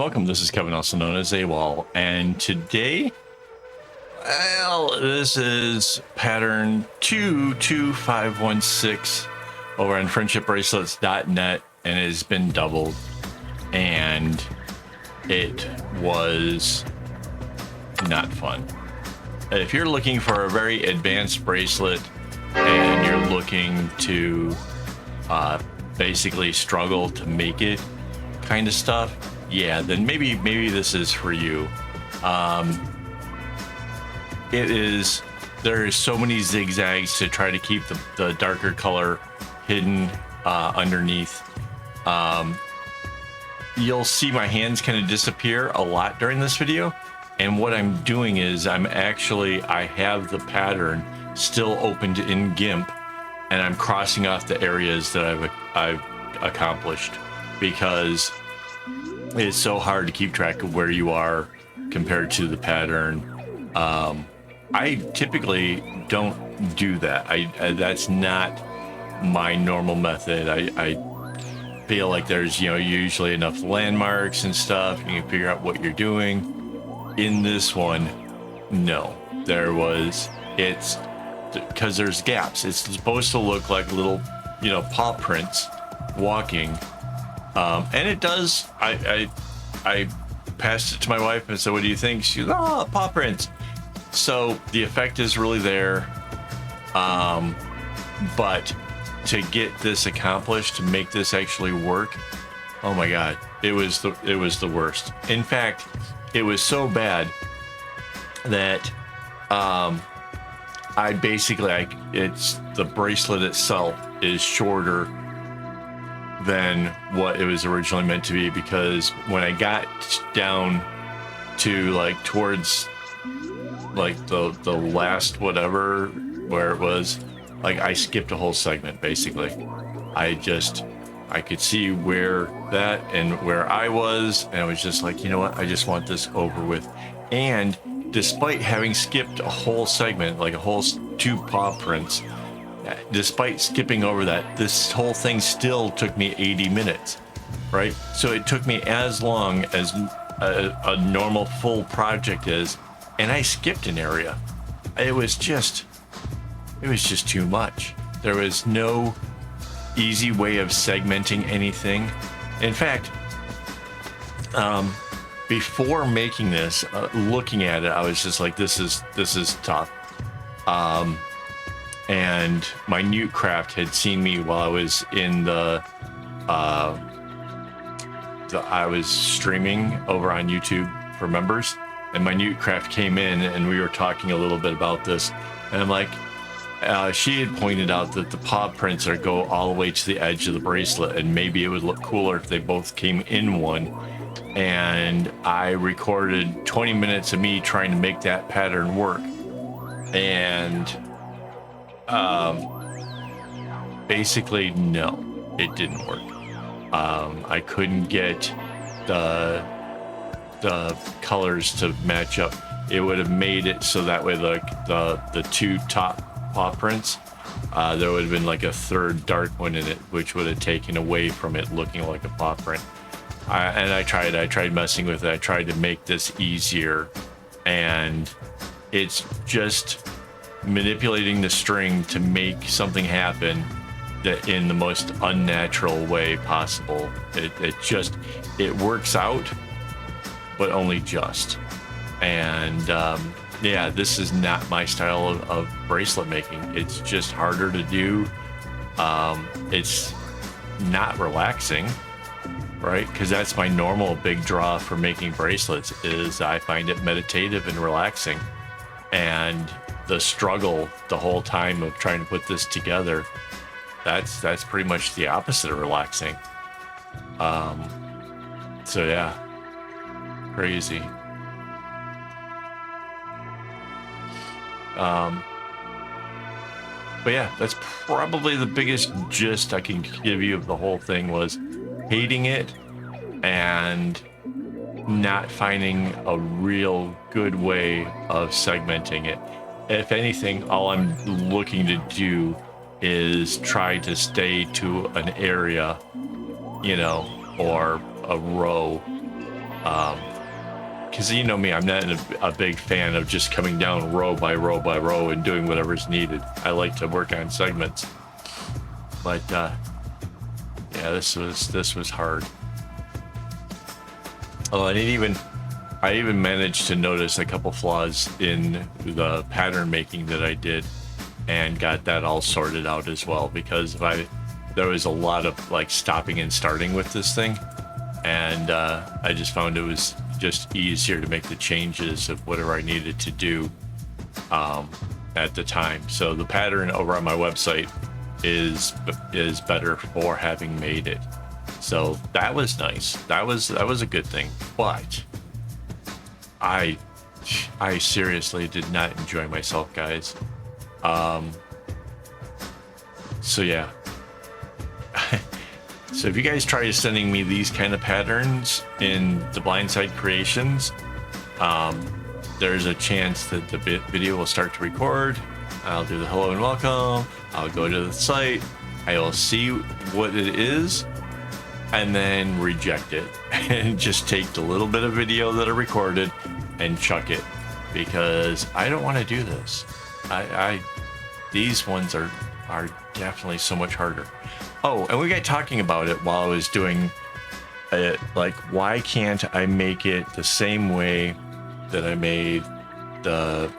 welcome. This is Kevin, also known as AWOL, and today, well, this is pattern 22516 over on friendshipbracelets.net, and it has been doubled, and it was not fun. If you're looking for a very advanced bracelet and you're looking to basically struggle to make it kind of stuff, yeah, then maybe this is for you. There is so many zigzags to try to keep the darker color hidden underneath. You'll see my hands kind of disappear a lot during this video, and what I'm doing is I have the pattern still opened in GIMP, and I'm crossing off the areas that I've accomplished, because it's so hard to keep track of where you are compared to the pattern. I typically don't do that. That's not my normal method. I feel like there's usually enough landmarks and stuff, you can figure out what you're doing. In this one, no, it's because there's gaps. It's supposed to look like little paw prints walking, and it does. I passed it to my wife and said, what do you think? She's, oh, paw prints. So the effect is really there, but to get this accomplished, to make this actually work, oh my god, it was the worst. In fact, it was so bad that it's the bracelet itself is shorter than what it was originally meant to be, because when I got down to towards the last whatever where it was, I skipped a whole segment. Basically I could see where that and where I was, and I was just like, you know what, I just want this over with. And despite having skipped a whole segment, like a whole 2 paw prints, despite skipping over that, this whole thing still took me 80 minutes, right? So it took me as long as a normal full project is, and I skipped an area. It was just too much. There was no easy way of segmenting anything. In fact, before making this, looking at it, I was just like, this is tough. And my Newt Craft had seen me while I was in I was streaming over on YouTube for members, and my Newt Craft came in and we were talking a little bit about this, and I'm like, she had pointed out that the paw prints go all the way to the edge of the bracelet, and maybe it would look cooler if they both came in one. And I recorded 20 minutes of me trying to make that pattern work, and basically no, it didn't work. I couldn't get the colors to match up. It would have made it so that way the 2 top paw prints, there would have been a third dark one in it, which would have taken away from it looking like a paw print. I tried messing with it. I tried to make this easier, and it's just manipulating the string to make something happen that in the most unnatural way possible. It works out, but only just. And yeah, this is not my style of bracelet making. It's just harder to do. It's not relaxing, right? Because that's my normal big draw for making bracelets, is I find it meditative and relaxing. And the struggle the whole time of trying to put this together, that's pretty much the opposite of relaxing. So yeah, crazy. But yeah, that's probably the biggest gist I can give you of the whole thing, was hating it and not finding a real good way of segmenting it. If anything, all I'm looking to do is try to stay to an area, or a row Because you know me, I'm not a big fan of just coming down row by row by row and doing whatever's needed. I like to work on segments. But yeah, this was hard. Oh, and I even managed to notice a couple flaws in the pattern making that I did, and got that all sorted out as well, because there was a lot of like stopping and starting with this thing, and I just found it was just easier to make the changes of whatever I needed to do at the time. So the pattern over on my website is better for having made it. So that was nice. That was a good thing. But I seriously did not enjoy myself, guys. So yeah. So if you guys try sending me these kind of patterns in the Blindside Creations, there's a chance that the video will start to record. I'll do the hello and welcome. I'll go to the site. I will see what it is and then reject it and just take the little bit of video that I recorded and chuck it, because I don't want to do this. These ones are definitely so much harder. Oh, and we got talking about it while I was doing it, like, why can't I make it the same way that I made the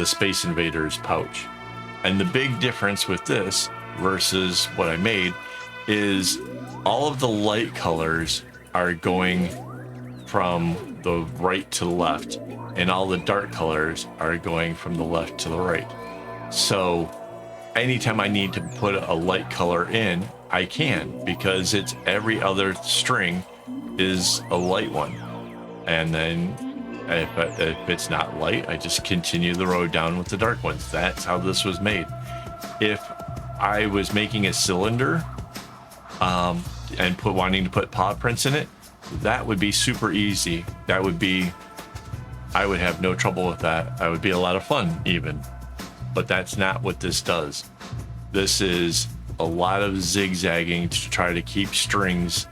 Space Invaders pouch? And the big difference with this versus what I made is all of the light colors are going from the right to the left, and all the dark colors are going from the left to the right. So anytime I need to put a light color in, I can, because it's every other string is a light one. And then if it's not light, I just continue the row down with the dark ones. That's how this was made. If I was making a cylinder and wanting to put paw prints in it, that would be super easy. I would have no trouble with that. That would be a lot of fun even. But that's not what this does. This is a lot of zigzagging to try to keep strings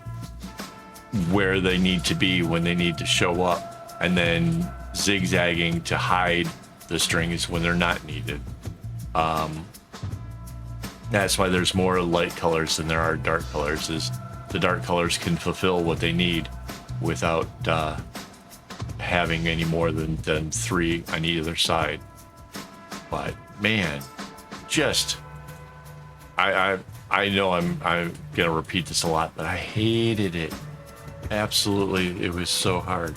where they need to be when they need to show up, and then zigzagging to hide the strings when they're not needed. That's why there's more light colors than there are dark colors, is the dark colors can fulfill what they need without having any more than 3 on either side. But man, just I know I'm gonna repeat this a lot, but I hated it. Absolutely, it was so hard.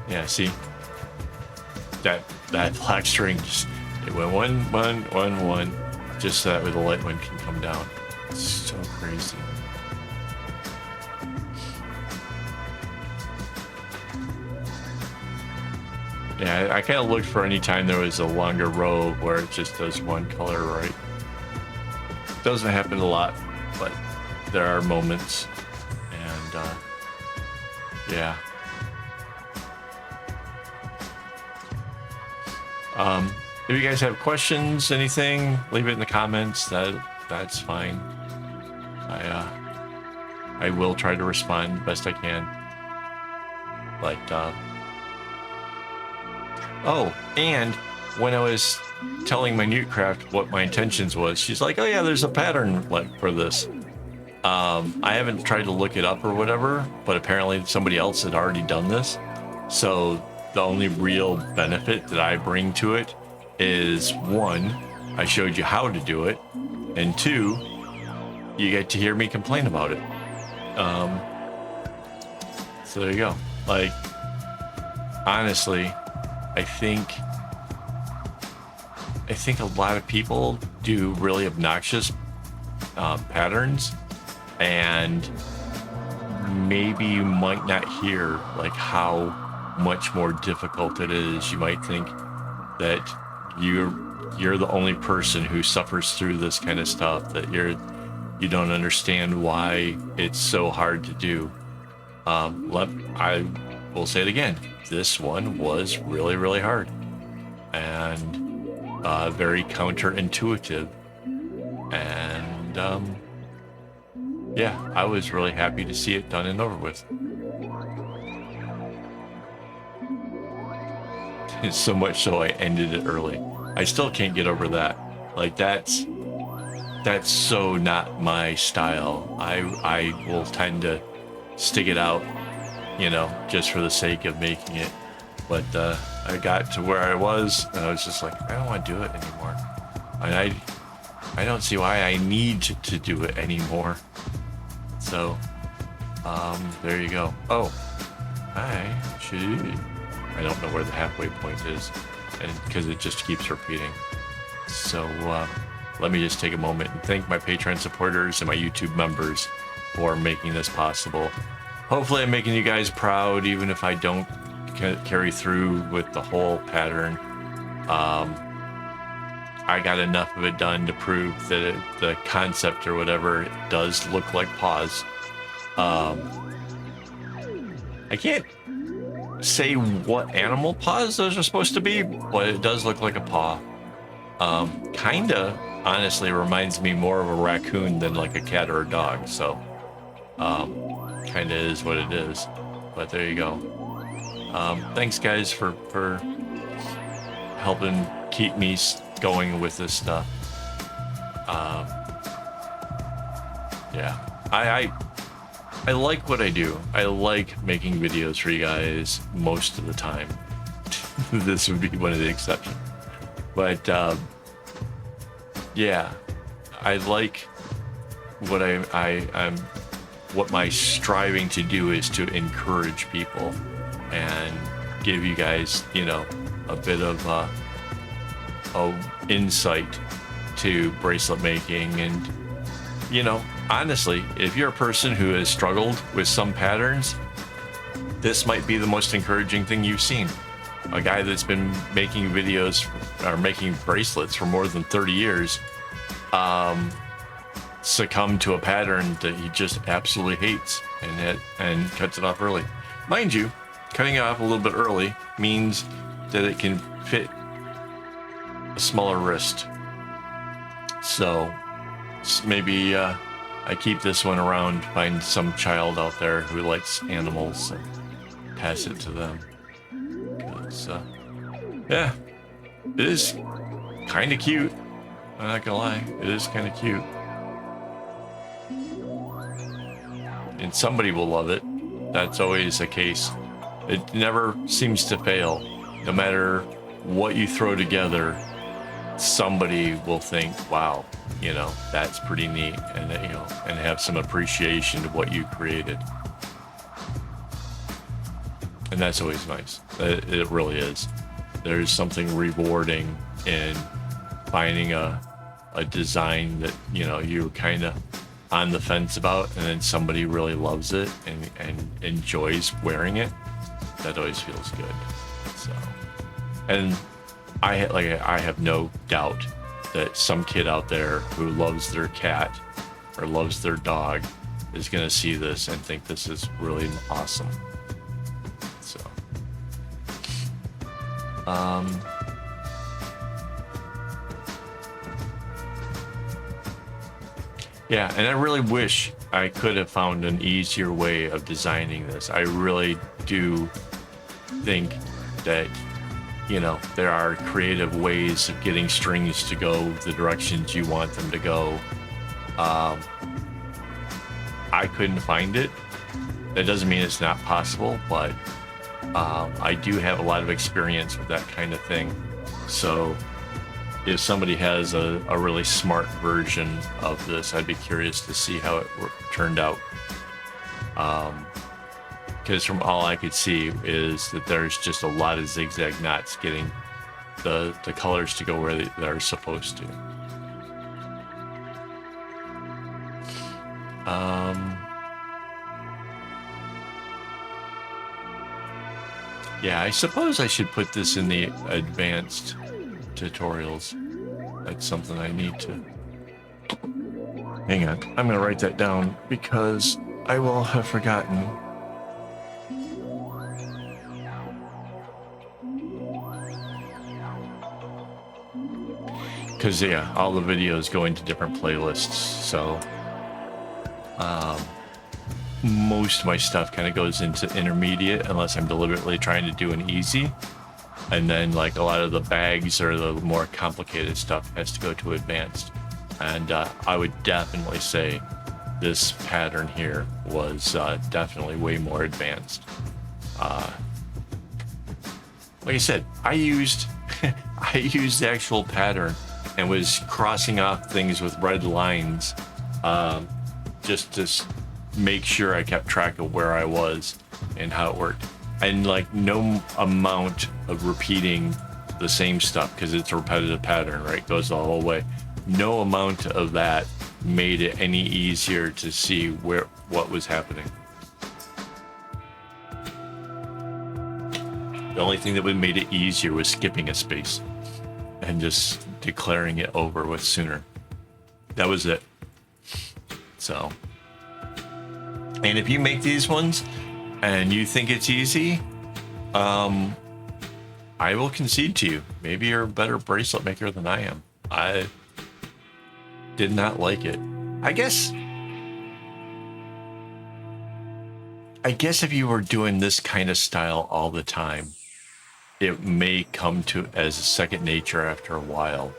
Yeah, see, that black string just, it went 1 1 1 1, just so that way the light one can come down. It's so crazy. Yeah, I kind of looked for any time there was a longer row where it just does one color right. Doesn't happen a lot, but there are moments, and yeah. If you guys have questions, anything, leave it in the comments. That's fine. I will try to respond best I can. But oh, and when I was telling my Newtcraft what my intentions was, she's like, "Oh yeah, there's a pattern like for this." I haven't tried to look it up or whatever, but apparently somebody else had already done this. So the only real benefit that I bring to it is, 1, I showed you how to do it, and 2, you get to hear me complain about it. So there you go. Like, honestly, I think a lot of people do really obnoxious patterns, and maybe you might not hear like how much more difficult it is. You might think that you're the only person who suffers through this kind of stuff, that you don't understand why it's so hard to do. I will say it again. This one was really, really hard, and very counterintuitive, and yeah, I was really happy to see it done and over with. So much so I ended it early. I still can't get over that. Like that's so not my style. I will tend to stick it out, you know, just for the sake of making it. But I got to where I was, and I was just like, I don't want to do it anymore. And I don't see why I need to do it anymore. So, there you go. Oh, I don't know where the halfway point is, and because it just keeps repeating. So, let me just take a moment and thank my Patreon supporters and my YouTube members for making this possible. Hopefully I'm making you guys proud, even if I don't carry through with the whole pattern. I got enough of it done to prove that the concept or whatever it does look like paws. I can't say what animal paws those are supposed to be, but it does look like a paw. Kinda, honestly, reminds me more of a raccoon than like a cat or a dog. So, kinda is what it is. But there you go. Thanks, guys, for helping keep me going with this stuff. Yeah, I like what I do. I like making videos for you guys most of the time. This would be one of the exceptions. But yeah, I like what I'm what my striving to do is to encourage people and give you guys, you know, a bit of insight to bracelet making. And you know, honestly, if you're a person who has struggled with some patterns, this might be the most encouraging thing you've seen. A guy that's been making videos or making bracelets for more than 30 years succumbed to a pattern that he just absolutely hates and cuts it off early. Mind you, cutting it off a little bit early means that it can fit a smaller wrist. So maybe I keep this one around, find some child out there who likes animals and pass it to them. Because, yeah, it is kind of cute. I'm not gonna lie, it is kind of cute. And somebody will love it. That's always the case. It never seems to fail. No matter what you throw together, somebody will think, wow, you know, that's pretty neat, and you know, and have some appreciation of what you created. And that's always nice. It really is. There's something rewarding in finding a design that, you know, you're kind of on the fence about, and then somebody really loves it and enjoys wearing it. That always feels good. So, and I have no doubt that some kid out there who loves their cat or loves their dog is going to see this and think this is really awesome. So, yeah, and I really wish I could have found an easier way of designing this. I really do think that, you know, there are creative ways of getting strings to go the directions you want them to go. I couldn't find it. That doesn't mean it's not possible, but I do have a lot of experience with that kind of thing. So if somebody has a really smart version of this, I'd be curious to see how it turned out. Because from all I could see is that there's just a lot of zigzag knots getting the colors to go where they're supposed to. Yeah, I suppose I should put this in the advanced tutorials. That's something I need to. Hang on, I'm gonna write that down because I will have forgotten. Because, yeah, all the videos go into different playlists, so Most of my stuff kind of goes into intermediate unless I'm deliberately trying to do an easy. And then like a lot of the bags or the more complicated stuff has to go to advanced. And I would definitely say this pattern here was definitely way more advanced. Like I said, I used I used the actual pattern and was crossing off things with red lines just to make sure I kept track of where I was and how it worked. And like no amount of repeating the same stuff, because it's a repetitive pattern, right? Goes the whole way. No amount of that made it any easier to see what was happening. The only thing that would made it easier was skipping a space and just declaring it over with sooner. That was it. So, and if you make these ones and you think it's easy, I will concede to you. Maybe you're a better bracelet maker than I am. I did not like it. I guess if you were doing this kind of style all the time, it may come to as a second nature after a while.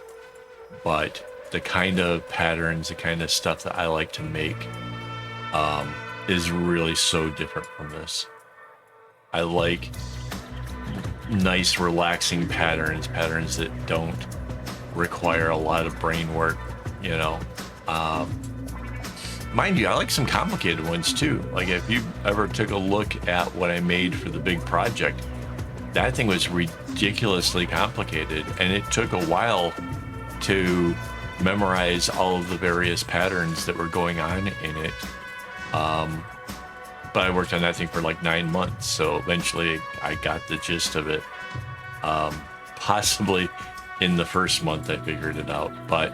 But the kind of patterns, the kind of stuff that I like to make is really so different from this. I like nice, relaxing patterns that don't require a lot of brain work, you know. Mind you, I like some complicated ones too. Like if you ever took a look at what I made for the big project, that thing was ridiculously complicated, and it took a while to memorize all of the various patterns that were going on in it. But I worked on that thing for like 9 months, so eventually I got the gist of it. Possibly in the first month I figured it out, but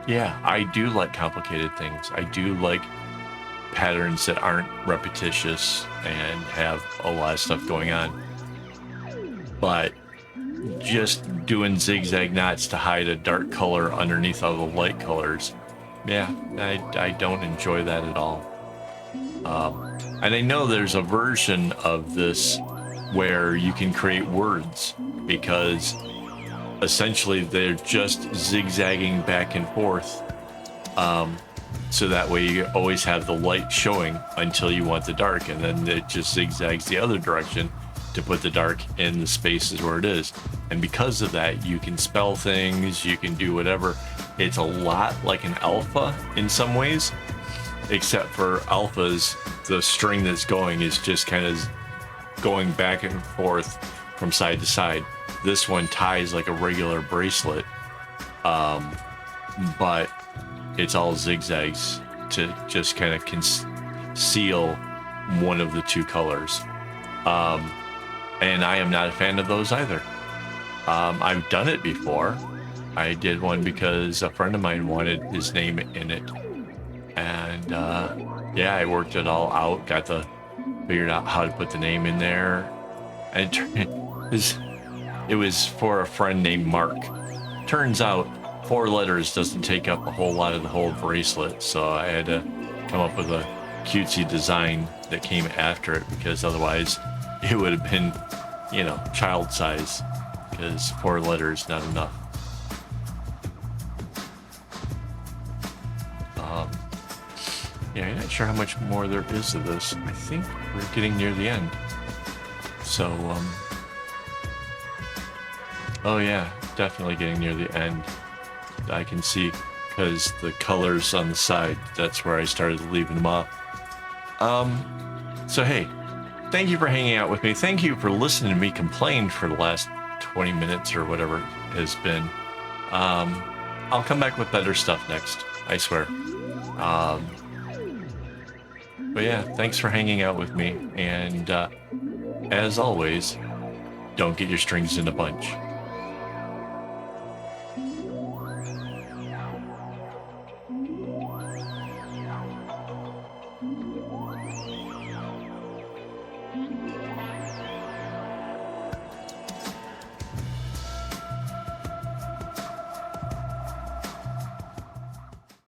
yeah, I do like complicated things. I do like patterns that aren't repetitious and have a lot of stuff going on. But just doing zigzag knots to hide a dark color underneath all the light colors, yeah, I don't enjoy that at all. And I know there's a version of this where you can create words, because essentially they're just zigzagging back and forth, so that way you always have the light showing until you want the dark, and then it just zigzags the other direction to put the dark in the spaces where it is. And because of that, you can spell things, you can do whatever. It's a lot like an alpha in some ways, except for alphas, the string that's going is just kind of going back and forth from side to side. This one ties like a regular bracelet, but it's all zigzags to just kind of conceal one of the two colors. And I am not a fan of those either. I've done it before. I did one because a friend of mine wanted his name in it. And yeah, I worked it all out, figured out how to put the name in there. And it was for a friend named Mark. Turns out 4 letters doesn't take up a whole lot of the whole bracelet, so I had to come up with a cutesy design that came after it, because otherwise it would have been, you know, child size, because 4 letters not enough. Yeah, I'm not sure how much more there is of this. I think we're getting near the end. So, oh yeah, definitely getting near the end. I can see, because the colors on the side, that's where I started leaving them off. So hey, thank you for hanging out with me. Thank you for listening to me complain for the last 20 minutes or whatever it has been. I'll come back with better stuff next, I swear. But yeah, thanks for hanging out with me, and as always, don't get your strings in a bunch.